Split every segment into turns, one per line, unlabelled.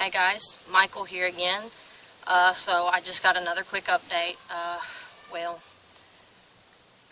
Hey guys, Michael here again. So I just got another quick update. Well,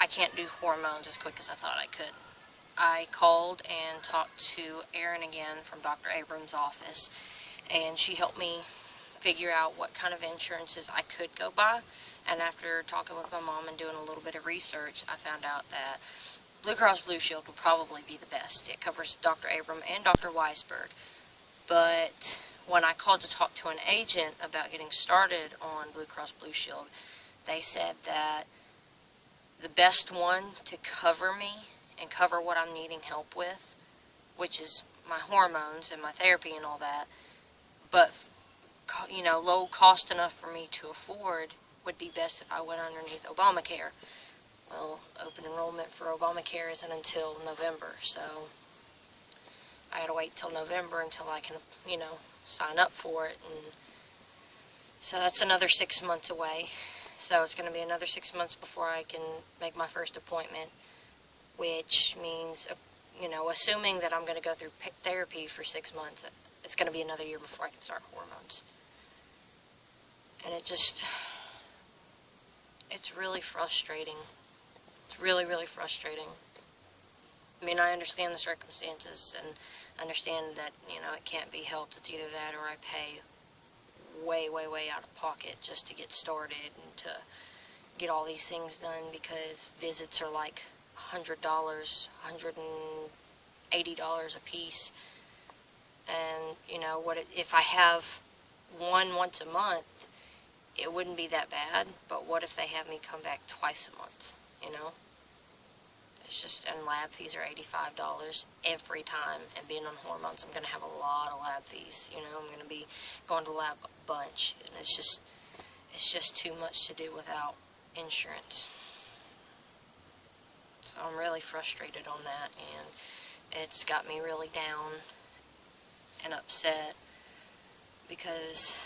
I can't do hormones as quick as I thought I could. I called and talked to Erin again from Dr. Abrams' office, and she helped me figure out what kind of insurances I could go by. And after talking with my mom and doing a little bit of research, I found out that Blue Cross Blue Shield would probably be the best. It covers Dr. Abram and Dr. Weisberg. But when I called to talk to an agent about getting started on Blue Cross Blue Shield, they said that the best one to cover me and cover what I'm needing help with, which is my hormones and my therapy and all that, but low cost enough for me to afford, would be best if I went underneath Obamacare. Well, open enrollment for Obamacare isn't until November, so I gotta wait till November until I can, sign up for it, and so that's another 6 months away. So it's going to be another 6 months before I can make my first appointment, which means, assuming that I'm going to go through therapy for 6 months, it's going to be another year before I can start hormones. And it's really frustrating. It's really, really frustrating. I mean, I understand the circumstances and understand that, it can't be helped. It's either that or I pay way, way, way out of pocket just to get started and to get all these things done, because visits are like $100, $180 a piece. And, if I have one once a month, it wouldn't be that bad, but what if they have me come back twice a month, It's just, and lab fees are $85 every time, and being on hormones, I'm going to have a lot of lab fees, I'm going to be going to lab a bunch, and it's just too much to do without insurance. So I'm really frustrated on that, and it's got me really down and upset, because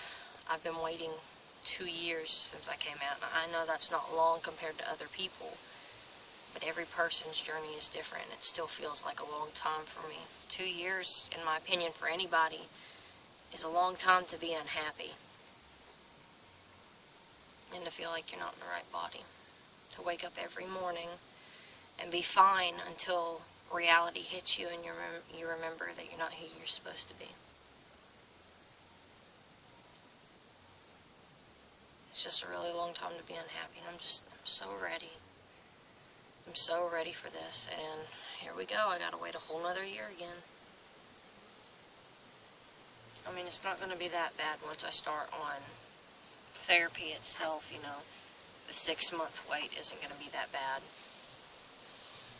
I've been waiting 2 years since I came out, and I know that's not long compared to other people, but every person's journey is different. It still feels like a long time for me. 2 years, in my opinion, for anybody, is a long time to be unhappy. And to feel like you're not in the right body. To wake up every morning and be fine until reality hits you and you remember that you're not who you're supposed to be. It's just a really long time to be unhappy, and I'm so ready. I'm so ready for this, and here we go. I gotta wait a whole nother year again. I mean, it's not gonna be that bad once I start on therapy itself, The 6-month wait isn't gonna be that bad.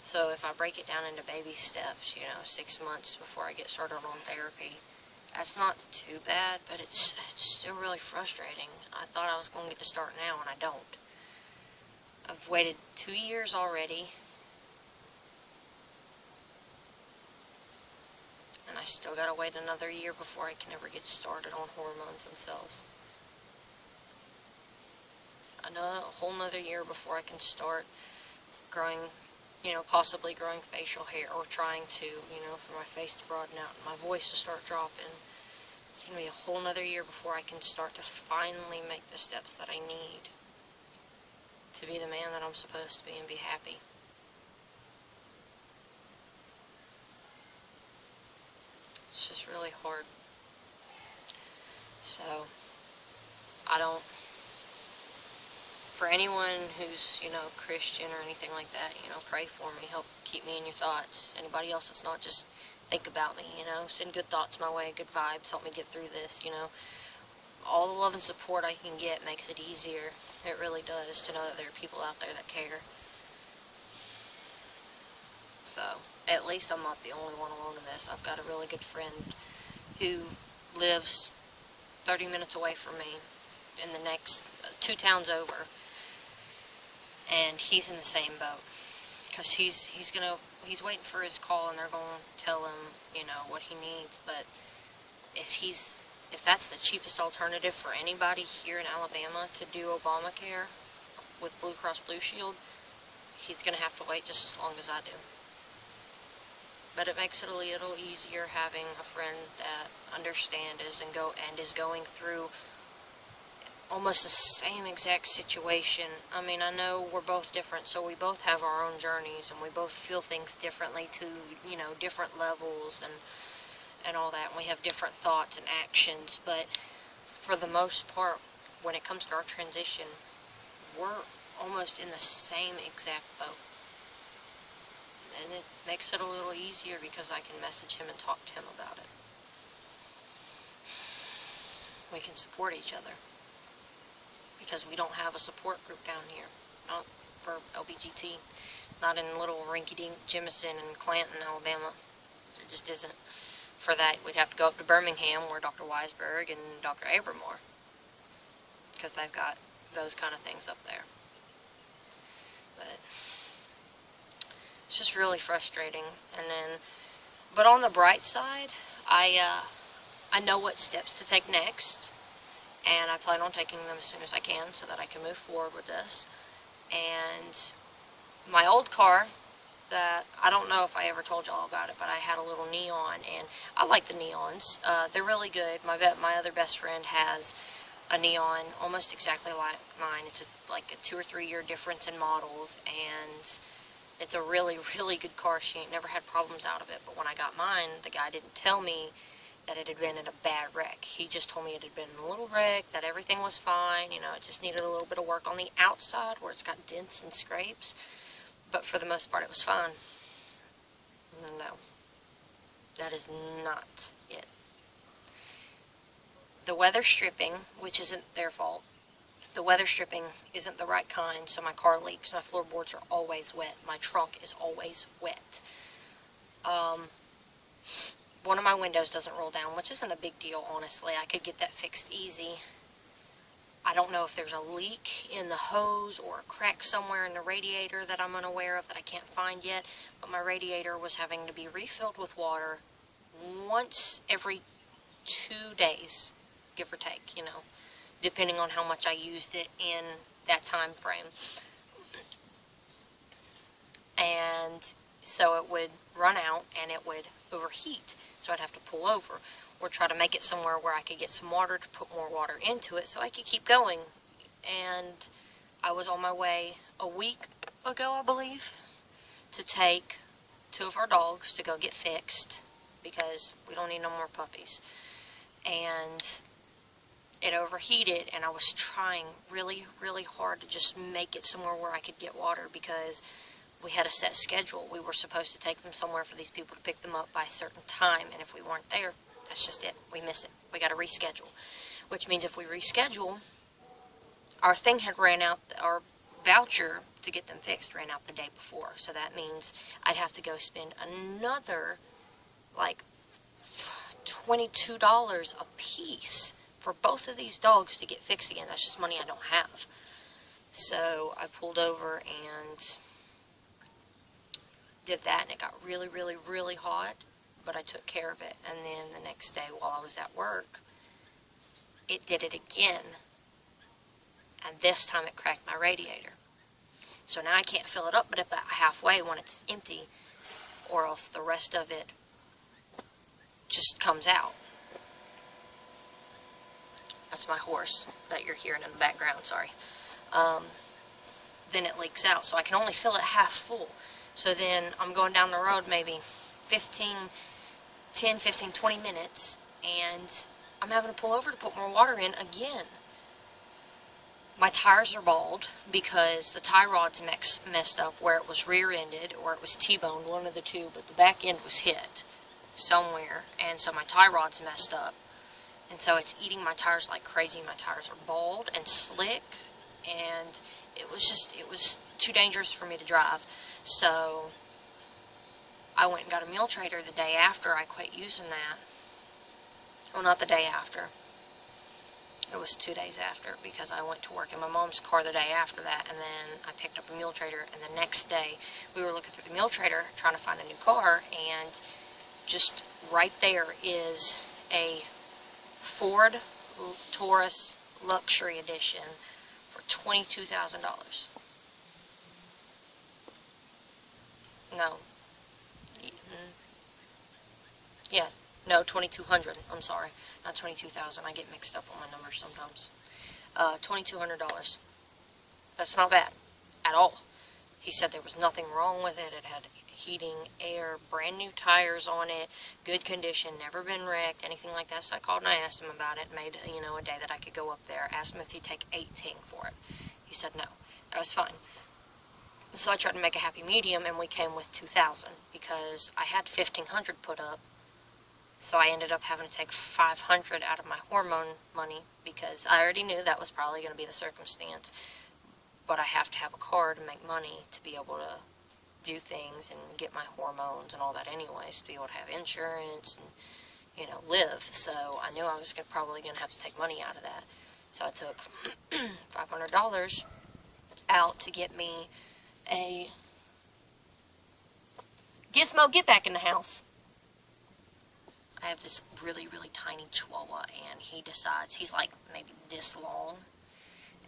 So if I break it down into baby steps, 6 months before I get started on therapy, that's not too bad, but it's still really frustrating. I thought I was going to get to start now, and I don't. I've waited 2 years already, and I still gotta wait another year before I can ever get started on hormones themselves. A whole nother year before I can start growing, possibly growing facial hair, or trying to, for my face to broaden out and my voice to start dropping. It's going to be a whole nother year before I can start to finally make the steps that I need to be the man that I'm supposed to be and be happy. It's just really hard. So, for anyone who's, Christian or anything like that, pray for me, help keep me in your thoughts. Anybody else that's not, just think about me, send good thoughts my way, good vibes, help me get through this, All the love and support I can get makes it easier. It really does, to know that there are people out there that care. So, at least I'm not the only one alone in this. I've got a really good friend who lives 30 minutes away from me in the next 2 towns over. And he's in the same boat, because he's waiting for his call, and they're going to tell him, what he needs. But if that's the cheapest alternative for anybody here in Alabama to do Obamacare with Blue Cross Blue Shield, he's going to have to wait just as long as I do. But it makes it a little easier having a friend that understands and is going through almost the same exact situation. I mean, I know we're both different, so we both have our own journeys, and we both feel things differently to, different levels and all that, and we have different thoughts and actions, but for the most part, when it comes to our transition, we're almost in the same exact boat. And it makes it a little easier because I can message him and talk to him about it. We can support each other, because we don't have a support group down here, not for LBGT, not in little rinky-dink Jemison and Clanton, Alabama. There just isn't. For that, we'd have to go up to Birmingham, where Dr. Weisberg and Dr. Abram are, because they've got those kind of things up there. But it's just really frustrating. But on the bright side, I know what steps to take next, and I plan on taking them as soon as I can so that I can move forward with this. And my old car, that I don't know if I ever told y'all about it, but I had a little neon, and I like the neons. They're really good. My other best friend has a neon almost exactly like mine. It's like a 2 or 3 year difference in models, and it's a really, really good car. She ain't never had problems out of it. But when I got mine, the guy didn't tell me that it had been in a bad wreck. He just told me it had been in a little wreck, that everything was fine, it just needed a little bit of work on the outside where it's got dents and scrapes, but for the most part it was fine. No, that is not it. The weather stripping, which isn't their fault, the weather stripping isn't the right kind, so my car leaks. My floorboards are always wet. My trunk is always wet. One of my windows doesn't roll down, which isn't a big deal, honestly. I could get that fixed easy. I don't know if there's a leak in the hose or a crack somewhere in the radiator that I'm unaware of that I can't find yet, but my radiator was having to be refilled with water once every 2 days, give or take, depending on how much I used it in that time frame. And so it would run out and it would overheat, so I'd have to pull over or try to make it somewhere where I could get some water to put more water into it so I could keep going. And I was on my way a week ago, I believe, to take 2 of our dogs to go get fixed because we don't need no more puppies. And it overheated, and I was trying really, really hard to just make it somewhere where I could get water because we had a set schedule. We were supposed to take them somewhere for these people to pick them up by a certain time, and if we weren't there, that's just it. We miss it. We got to reschedule, which means if we reschedule, our thing had ran out, our voucher to get them fixed ran out the day before, so that means I'd have to go spend another, like, $22 a piece for both of these dogs to get fixed again. That's just money I don't have. So I pulled over and did that, and it got really, really, really hot, but I took care of it. And then the next day while I was at work, it did it again, and this time it cracked my radiator. So now I can't fill it up but about halfway when it's empty, or else the rest of it just comes out. That's my horse that you're hearing in the background, sorry. Then it leaks out, so I can only fill it half full. So then I'm going down the road maybe 10, 15, 20 minutes, and I'm having to pull over to put more water in again. My tires are bald because the tie rod's messed up where it was rear-ended or it was T-boned, one of the two, but the back end was hit somewhere, and so my tie rod's messed up. And so it's eating my tires like crazy. My tires are bald and slick, and it was too dangerous for me to drive. So I went and got a meal trader the day after I quit using that. Well, not the day after. It was 2 days after, because I went to work in my mom's car the day after that, and then I picked up a meal trader, and the next day we were looking through the meal trader trying to find a new car, and just right there is a Ford Taurus Luxury Edition for $22,000. No. Yeah, no, 2,200. I'm sorry, not 22,000. I get mixed up on my numbers sometimes. $2,200. That's not bad at all. He said there was nothing wrong with it. It had heating, air, brand new tires on it, good condition, never been wrecked, anything like that. So I called and I asked him about it, made, a day that I could go up there. Asked him if he'd take 18 for it. He said no. That was fine. So I tried to make a happy medium, and we came with 2,000 because I had 1,500 put up. So I ended up having to take 500 out of my hormone money because I already knew that was probably going to be the circumstance. But I have to have a car to make money to be able to do things and get my hormones and all that anyways, to be able to have insurance and, live. So I knew I was probably going to have to take money out of that. So I took $500 out to get me a Gizmo, get back in the house. I have this really, really tiny chihuahua, and he decides, he's like maybe this long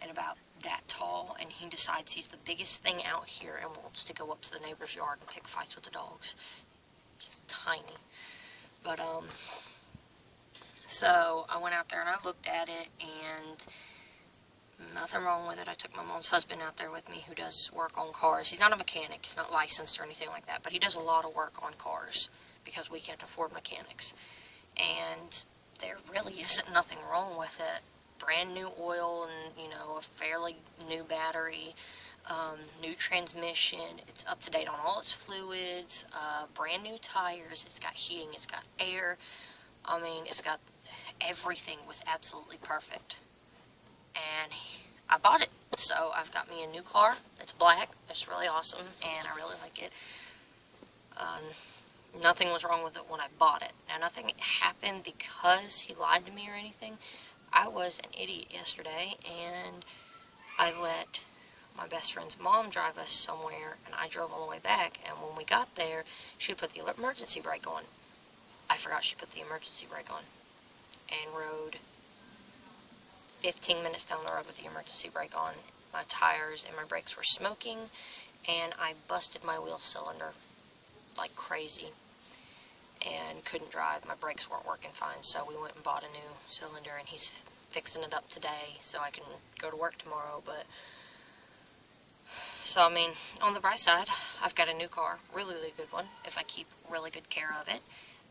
and about that tall, and he decides he's the biggest thing out here and wants to go up to the neighbor's yard and pick fights with the dogs. He's tiny. But, so I went out there and I looked at it, and nothing wrong with it. I took my mom's husband out there with me, who does work on cars. He's not a mechanic, he's not licensed or anything like that, but he does a lot of work on cars because we can't afford mechanics. And there really isn't nothing wrong with it. Brand new oil and, a fairly new battery, new transmission. It's up to date on all its fluids, brand new tires. It's got heating, it's got air. I mean, it's got everything was absolutely perfect. And I bought it. So I've got me a new car. It's black. It's really awesome, and I really like it. Nothing was wrong with it when I bought it. Now, nothing happened because he lied to me or anything. I was an idiot yesterday, and I let my best friend's mom drive us somewhere, and I drove all the way back, and when we got there, she put the emergency brake on. I forgot she put the emergency brake on, and rode 15 minutes down the road with the emergency brake on. My tires and my brakes were smoking, and I busted my wheel cylinder like crazy and couldn't drive. My brakes weren't working fine, so we went and bought a new cylinder, and he's fixing it up today so I can go to work tomorrow. But so, I mean, on the bright side, I've got a new car, really, really good one. If I keep really good care of it,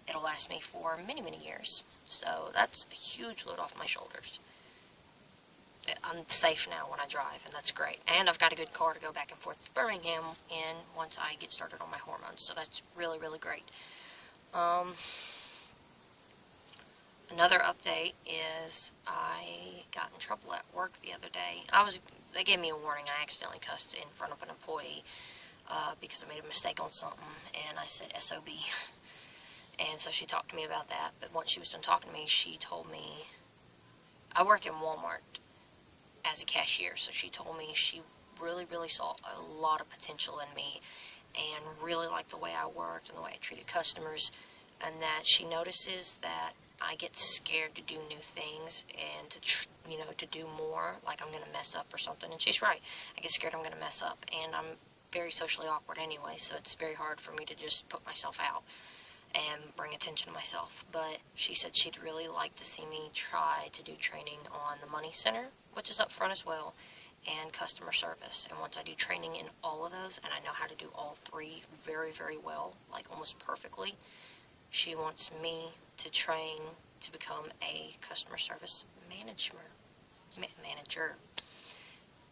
it'll last me for many, many years. So that's a huge load off my shoulders. I'm safe now when I drive, and that's great. And I've got a good car to go back and forth to Birmingham in once I get started on my hormones, so that's really, really great. Another update is I got in trouble at work the other day. They gave me a warning. I accidentally cussed in front of an employee because I made a mistake on something, and I said SOB. And so she talked to me about that, but once she was done talking to me, she told me, I work in Walmart as a cashier, so she told me she really, really saw a lot of potential in me and really liked the way I worked and the way I treated customers, and that she notices that I get scared to do new things and to do more, like I'm going to mess up or something. And she's right. I get scared I'm going to mess up, and I'm very socially awkward anyway, so it's very hard for me to just put myself out and bring attention to myself. But she said she'd really like to see me try to do training on the Money Center, which is up front as well, and customer service. And once I do training in all of those, and I know how to do all three very, very well, like almost perfectly, she wants me to train to become a customer service manager.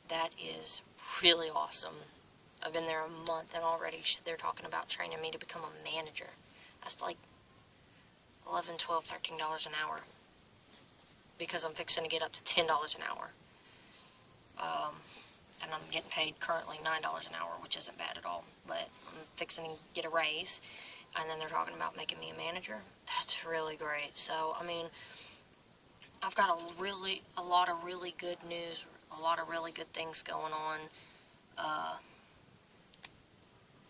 That is really awesome. I've been there a month, and already they're talking about training me to become a manager. That's like $11, $12, $13 an hour, because I'm fixing to get up to $10 an hour. And I'm getting paid currently $9 an hour, which isn't bad at all. But I'm fixing to get a raise, and then they're talking about making me a manager. That's really great. So, I mean, I've got a lot of really good news, a lot of really good things going on.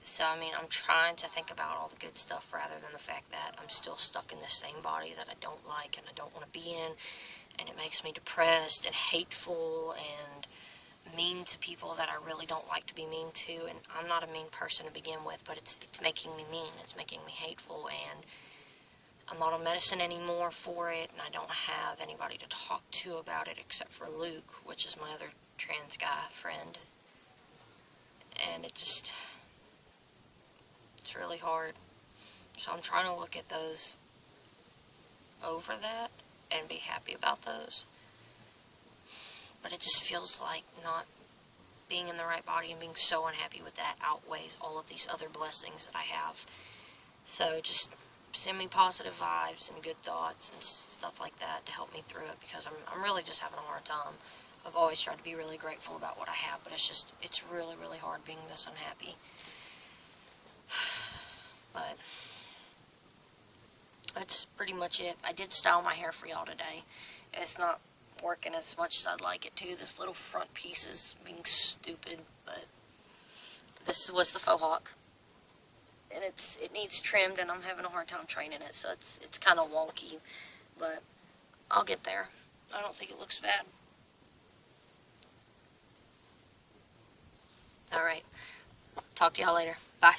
So, I mean, I'm trying to think about all the good stuff rather than the fact that I'm still stuck in the same body that I don't like and I don't want to be in, and it makes me depressed and hateful and mean to people that I really don't like to be mean to. And I'm not a mean person to begin with, but it's making me mean. It's making me hateful, and I'm not on medicine anymore for it, and I don't have anybody to talk to about it except for Luke, which is my other trans guy friend. And it's really hard. So I'm trying to look at those over that and be happy about those. But it just feels like not being in the right body and being so unhappy with that outweighs all of these other blessings that I have. So just send me positive vibes and good thoughts and stuff like that to help me through it, because I'm really just having a hard time. I've always tried to be really grateful about what I have, but it's really, really hard being this unhappy. But that's pretty much it. I did style my hair for y'all today. It's not working as much as I'd like it to. This little front piece is being stupid, but this was the faux hawk. And it needs trimmed, and I'm having a hard time training it, so it's kind of wonky, but I'll get there. I don't think it looks bad. Alright, talk to y'all later. Bye.